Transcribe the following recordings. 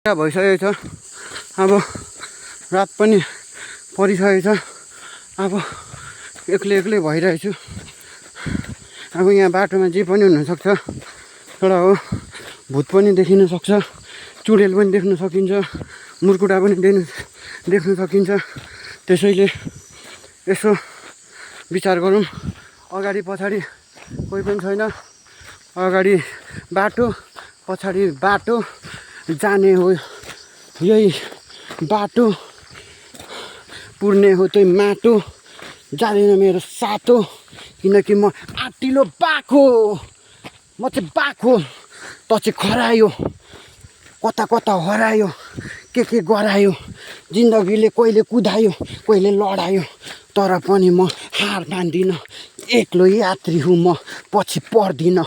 भइसकेको छ। अब रात पनि परिसकेको छ। अब एक्लै भइरहेछु। अब यहाँ बाटोमा जे पनि हुनसक्छ। एउटा हो भूत पनि देखिन सक्छ, चुडेल पनि देख्न सकिन्छ, मुर्कुटा पनि देख्न सकिन्छ। त्यसैले यसो विचार गरौँ। अगाडि पछाडि कोही पनि छैन। अगाडि बाटो, पछाडि बाटो, जाने हो यही बाटो, पुर्ने हो त्यही माटो, जाँदैन मेरो सातो। किनकि म आँटिलो बाघ हो, म चाहिँ बाघ हो। त चाहिँ खरायो, कता कता हरायो, के गरायो। जिन्दगीले कहिले कुदायो, कहिले लडायो, तर पनि म हार मान्दिनँ। एक्लो यात्री हुँ म, पछि पर्दिनँ।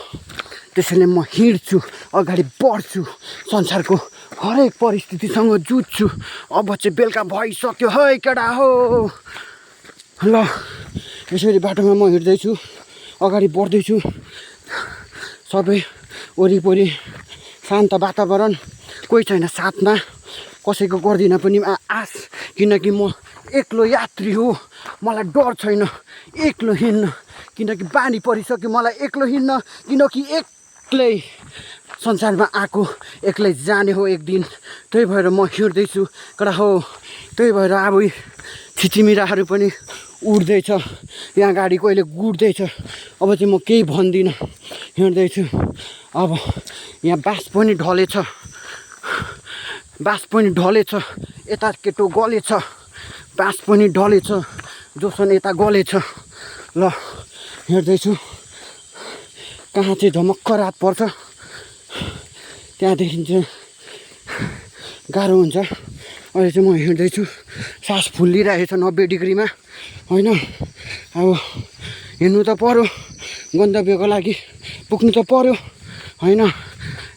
त्यसैले म हिँड्छु, अगाडि बढ्छु, संसारको हरेक परिस्थितिसँग जुझ्छु। अब चाहिँ बेलुका भइसक्यो है केटा हो। ल यसरी बाटोमा म हिँड्दैछु, अगाडि बढ्दैछु। सबै वरिपरि शान्त वातावरण, कोही छैन साथमा, कसैको गर्दिनँ पनि आश। किनकि म एक्लो यात्री हो, मलाई डर छैन एक्लो हिँड्न। किनकि बानी परिसक्यो मलाई एक्लो हिँड्न। किनकि एक्लै संसारमा आएको, एक्लै जाने हो एक दिन। त्यही भएर म हिँड्दैछु केटा हो। त्यही भएर अब छिचिमिराहरू पनि उड्दैछ, यहाँ गाडी कहिले गुड्दैछ। अब चाहिँ म केही भन्दिनँ, हिँड्दैछु। अब यहाँ बाँस पनि ढलेछ, बाँस पनि ढलेछ, यता केटो गलेछ, बाँस पनि ढलेछ, जोसन यता गलेछ। ल हिँड्दैछु। कहाँ चाहिँ झमक्क रात पर्छ, त्यहाँदेखि चाहिँ गाह्रो हुन्छ। अहिले चाहिँ म हिँड्दैछु, सास फुलिरहेछ 90 डिग्रीमा होइन। अब हिँड्नु त पर्यो, गन्तव्यको लागि पुग्नु त पर्यो होइन।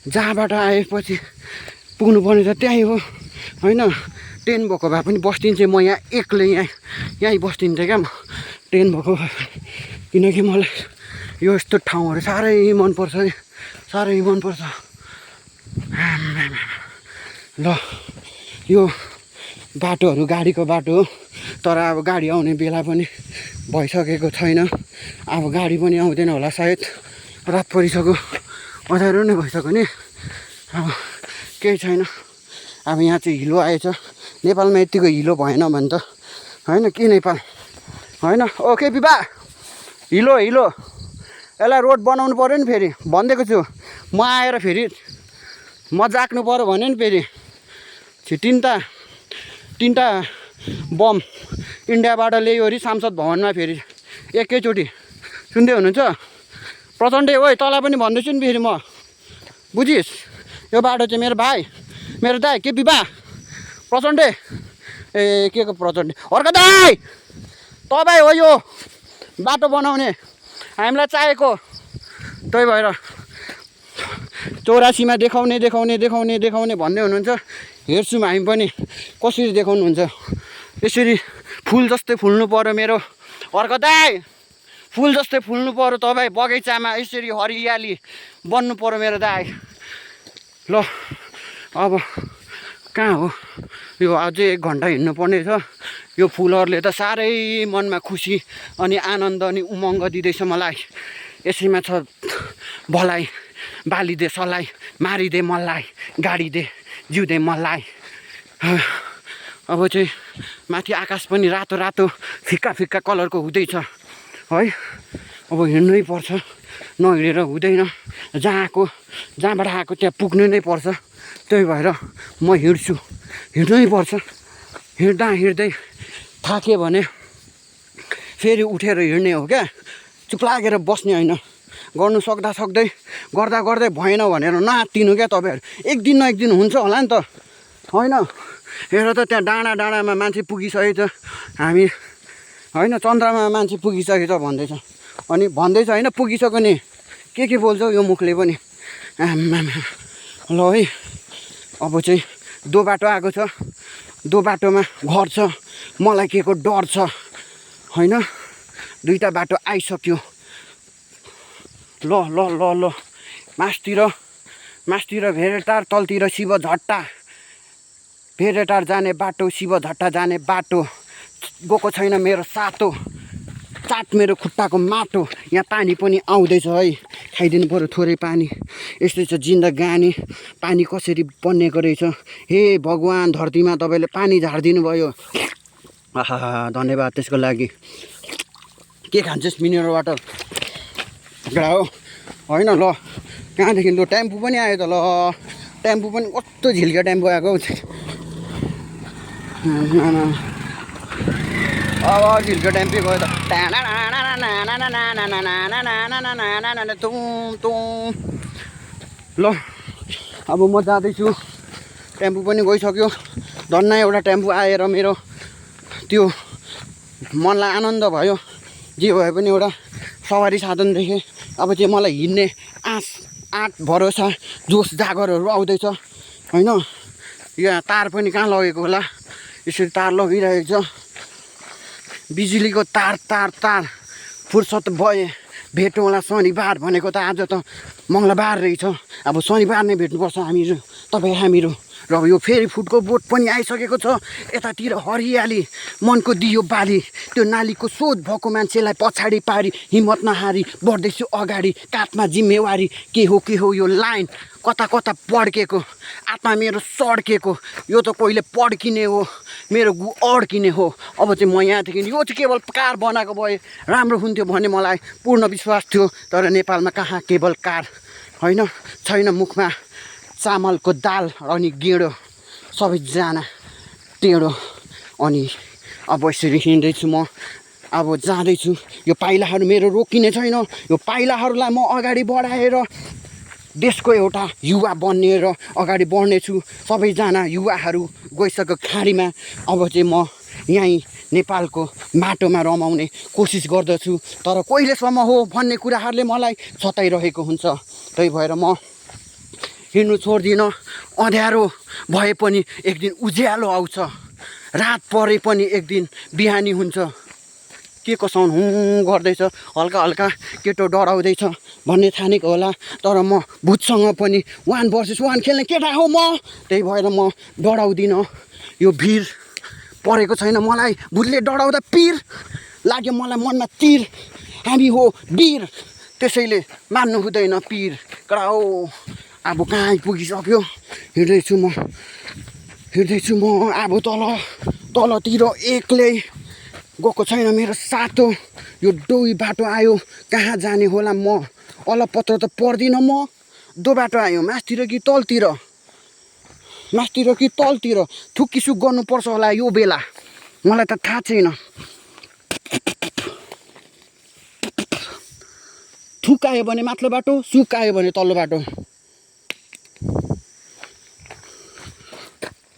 जहाँबाट आएपछि पुग्नुपर्ने त त्यहीँ हो होइन। ट्रेन भएको भए पनि बस्दिन्थेँ म यहाँ एक्लै, यहीँ बस्दिन्थेँ क्या म ट्रेन भएको भए। किनकि मलाई यो यस्तो ठाउँहरू साह्रै मनपर्छ है, साह्रै मनपर्छ। ल यो बाटोहरू गाडीको बाटो हो, तर अब गाडी आउने बेला पनि भइसकेको छैन। अब गाडी पनि आउँदैन होला सायद, रात परिसक्यो, अँध्यारो नै भइसक्यो नि। अब केही छैन। अब यहाँ चाहिँ हिलो आएछ। नेपालमा यतिको हिलो भएन भने त होइन के नेपाल होइन। ओके बिबा, हिलो यसलाई रोड बनाउनु पऱ्यो नि। फेरि भनिदिएको छु म, आएर फेरि म जाग्नु पऱ्यो भने नि फेरि तिनवटा बम इन्डियाबाट ल्यायो अरे सांसद भवनमा फेरि एकैचोटि। सुन्दै हुनुहुन्छ प्रचण्डे? ओइ तँलाई पनि भन्दैछु नि फेरि म, बुझिस्? यो बाटो चाहिँ मेरो भाइ, मेरो दाइ के बिबा प्रचण्डे, ए के को प्रचण्डे, अर्को दाइ तपाईँ हो यो बाटो बनाउने, हामीलाई चाहिएको। त्यही भएर 84मा देखाउने भन्दै हुनुहुन्छ। हेर्छौँ हामी पनि कसरी देखाउनुहुन्छ। यसरी फुल जस्तै फुल्नु पर्यो मेरो अर्को दाइ, फुल जस्तै फुल्नु पर्यो तपाईँ बगैँचामा। यसरी हरियाली बन्नु पर्यो मेरो दाइ। ल अब कहाँ हो यो, अझै 1 घन्टा हिँड्नु पर्ने छ। यो फुलहरूले त साह्रै मनमा खुसी अनि आनन्द अनि उमङ्ग दिँदैछ मलाई। यसैमा छ भलाइ, बालिदे सलाई, मारिदे मलाई, गाडिदे जिउँदे मलाई। अब चाहिँ माथि आकाश पनि रातो रातो फिक्का कलरको हुँदैछ है। अब हिँड्नै पर्छ, नहिँडेर हुँदैन। जहाँबाट आएको त्यहाँ पुग्नु नै पर्छ। त्यही भएर म हिँड्छु, हिँड्नै पर्छ। हिँड्दै थाक्यो भने फेरि उठेर हिँड्ने हो क्या, चुप लागेर बस्ने होइन। गर्नु गर्दै भएन भनेर नआत्तिनु क्या तपाईँहरू। एक दिन न एक दिन हुन्छ होला नि त होइन। हेर त त्यहाँ डाँडामा मान्छे पुगिसकेछ, हामी होइन चन्द्रमा मान्छे पुगिसकेछ भन्दैछ। अनि भन्दैछ होइन, पुगिसक्यो नि, के बोल्छ यो मुखले पनि। ल है अब चाहिँ दो बाटो आएको छ, दो बाटोमा घर छ, मलाई के को डर छ होइन। 2टा बाटो आइसक्यो। ल मासतिर भेरेटार, तलतिर शिव झट्टा, भेरेटार जाने बाटो, शिवझट्टा जाने बाटो गएको छैन मेरो सातो, चाट मेरो खुट्टाको माटो। यहाँ पानी पनि आउँदैछ है, खाइदिनु पऱ्यो थोरै पानी। यस्तै छ जिन्दगानी, पानी कसरी बन्नेको रहेछ। हे भगवान्, धरतीमा तपाईँले पानी झारिदिनु भयो। आहा, धन्यवाद त्यसको लागि। के खान्छस्? मिनरल वाटर हो होइन? ल कहाँदेखि ल टेम्पो पनि आयो त। ल टेम्पो पनि कस्तो झिल्का टेम्पो आएको। अब झिल्का टेम्पो गयो त। ल अब म जाँदैछु, टेम्पो पनि गइसक्यो। धन्न एउटा टेम्पो आएर मेरो त्यो मनलाई आनन्द भयो। जे भए पनि एउटा सवारी साधन देखेँ। अब चाहिँ मलाई हिँड्ने आँट भरोसा जोस जागरहरू आउँदैछ होइन। यहाँ तार पनि कहाँ लगेको होला, यसरी तार लगिरहेको छ, बिजुलीको तार तार तार। फुर्सद भए भेटौँ होला शनिबार, भनेको त आज त मङ्गलबार रहेछ। अब शनिबार नै भेट्नुपर्छ हामीहरू, तपाईँ हामीहरू। र यो फेरि फुटको बोट पनि आइसकेको छ। यतातिर हरियाली, मनको दियो बाली। त्यो नालीको सोध भएको मान्छेलाई पछाडि पारी हिम्मत नहारी बढ्दैछु अगाडि। काठमा जिम्मेवारी के हो यो लाइन, कता कता पड्केको आत्मा मेरो सड्केको। यो त कहिले पड्किने हो, मेरो गु अड्किने हो। अब चाहिँ म यहाँदेखि यो चाहिँ केवल कार बनाएको भए राम्रो हुन्थ्यो भन्ने मलाई पूर्ण विश्वास थियो। तर नेपालमा कहाँ केवल कार होइन, छैन मुखमा चामलको दाल अनि गेडो, सबैजना टेढो। अनि अब यसरी हिँड्दैछु म, अब जाँदैछु। यो पाइलाहरू मेरो रोकिने छैन। यो पाइलाहरूलाई म अगाडि बढाएर देशको एउटा युवा बन्ने र अगाडि बढ्नेछु। सबैजना युवाहरू गइसक्यो खाडीमा। अब चाहिँ म यहीँ नेपालको माटोमा रमाउने कोसिस गर्दछु। तर कहिलेसम्म हो भन्ने कुराहरूले मलाई सताइरहेको हुन्छ। त्यही भएर म हिँड्नु छोड्दिनँ। अँध्यारो भए पनि एक दिन उज्यालो आउँछ, रात परे पनि एक दिन बिहानी हुन्छ। के को साउन्ड गर्दैछ, हल्का हल्का केटो डराउँदैछ भन्ने ठानेको होला। तर म भूतसँग पनि 1 vs 1 खेल्ने केटा हो म। त्यही भएर म डराउँदिनँ। यो भिर परेको छैन मलाई, भूतले डराउँदा पिर लाग्यो मलाई मनमा तीर। हामी हो वीर, त्यसैले मान्नु हुँदैन पिर। कडा हो। अब कहाँ आइपुगिसक्यो। हिँड्दैछु म अब तलतिर एक्लै गएको छैन मेरो सातो। यो डोही बाटो आयो, कहाँ जाने होला म। अलपत्र त पर्दिनँ म। दो बाटो आयो, मासतिर कि तलतिर थुकीसुक गर्नुपर्छ होला यो बेला, मलाई त थाहा छैन। थुक आयो भने माथिल्लो बाटो, सुक आयो भने तल्लो बाटो।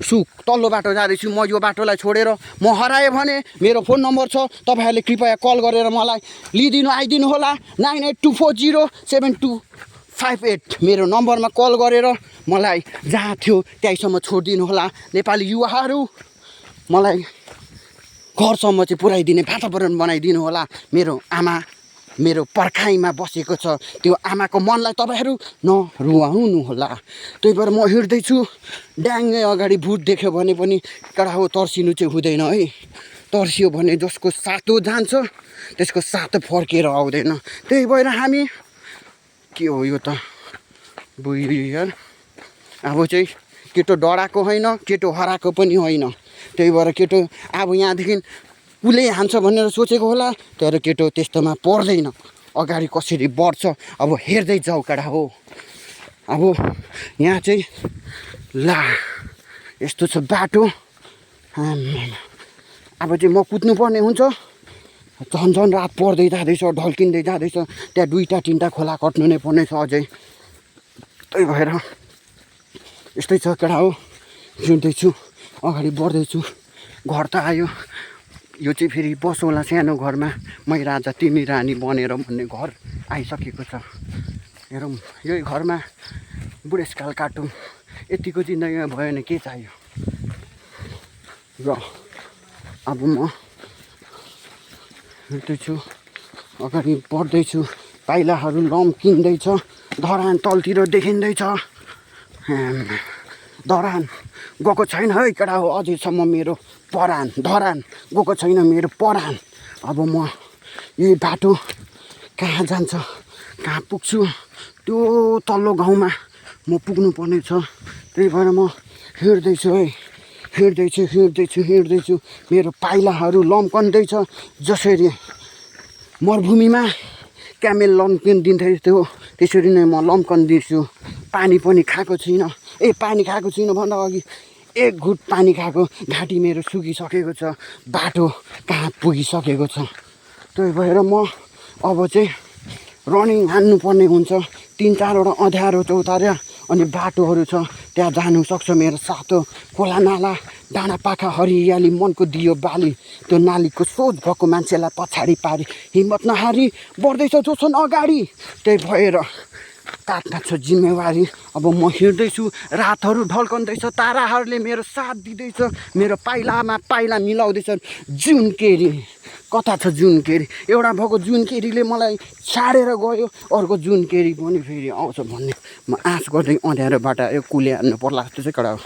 सुक तल्लो बाटो जाँदैछु म। यो बाटोलाई छोडेर म हराएँ भने मेरो फोन नम्बर छ, तपाईँहरूले कृपया कल गरेर मलाई लिइदिनु आइदिनु होला। 9824072558 मेरो नम्बरमा कल गरेर मलाई जहाँ थियो त्यहीँसम्म छोडिदिनु होला। नेपाली युवाहरू मलाई घरसम्म चाहिँ पुऱ्याइदिने वातावरण बनाइदिनु होला। मेरो आमा मेरो पर्खाइमा बसेको छ, त्यो आमाको मनलाई तपाईँहरू नरुवाउनु होला। त्यही भएर म हिँड्दैछु। ड्याङ्गै अगाडि भूत देख्यो भने पनि कडा हो, तर्सिनु चाहिँ हुँदैन है। तर्सियो भने जसको सातो जान्छ त्यसको सातो फर्केर आउँदैन। त्यही भएर हामी के हो यो त बुइयार। अब चाहिँ केटो डराएको होइन, केटो हराएको पनि होइन। त्यही भएर केटो अब यहाँदेखि उसले हान्छ भनेर सोचेको होला, तर केटो त्यस्तोमा पर्दैन। अगाडि कसरी बढ्छ अब हेर्दै जाऊ कडा हो। अब यहाँ चाहिँ ला यस्तो छ बाटो। अब चाहिँ म कुद्नुपर्ने हुन्छ। झन् रात पर्दै जाँदैछ, ढल्किँदै जाँदैछ। त्यहाँ 2-3टा खोला कट्नु नै पर्ने छ अझै। त्यही भएर यस्तै छ कडा हो। हिँड्दैछु, अगाडि बढ्दैछु। घर त आयो। यो चाहिँ फेरि बसौँला सानो घरमा, मै राजा तिमी रानी बनेर भन्ने घर आइसकेको छ। हेरौँ यही घरमा बुढेसकाल काटौँ। यतिको जिन्दगीमा भयो भने के चाहियो र। अब म हिँड्दैछु, अगाडि बढ्दैछु। पाइलाहरू लम्किँदैछ, धरान तलतिर देखिँदैछ। धरान गएको छैन है केटा हो अझैसम्म मेरो धरान गएको छैन मेरो परान। अब म यही बाटो कहाँ जान्छ कहाँ पुग्छु त्यो तल्लो गाउँमा म पुग्नु पर्ने छ। त्यही भएर म हिँड्दैछु है हिँड्दैछु मेरो पाइलाहरू लम्कँदैछ जसरी मरुभूमिमा क्यामेल लम्किँदिन्थ्यो त्यो त्यसरी नै म लम्कँदैछु। पानी पनि खाएको छैन पानी खाएको छैन भन्दा अघि एक घुट पानी खाएको घाँटी मेरो सुकिसकेको छ बाटो कहाँ पुगिसकेको छ। त्यही भएर म अब चाहिँ रनिङ हान्नुपर्ने हुन्छ। 3-4वटा अँध्यारो चौतारा अनि बाटोहरू छ त्यहाँ जानु सक्छ मेरो सातो खोला नाला डाँडा पाखा हरियाली मनको दियो बाली त्यो नालीको सोच भएको मान्छेलाई पछाडि पारी हिम्मत नहारी बढ्दैछ जोसन अगाडि। त्यही भएर काट्न छ जिम्मेवारी। अब म हिँड्दैछु रातहरू ढल्कँदैछ ताराहरूले मेरो साथ दिँदैछ मेरो पाइलामा पाइला मिलाउँदैछन् जुन केरी कता छ जुन केरी एउटा भएको जुन केरीले मलाई छाडेर गयो अर्को जुन केरी पनि फेरि आउँछ भन्ने म आश गर्दै अँध्यारोबाट यो कुले हान्नु पर्ला जस्तो चाहिँ कडा हो।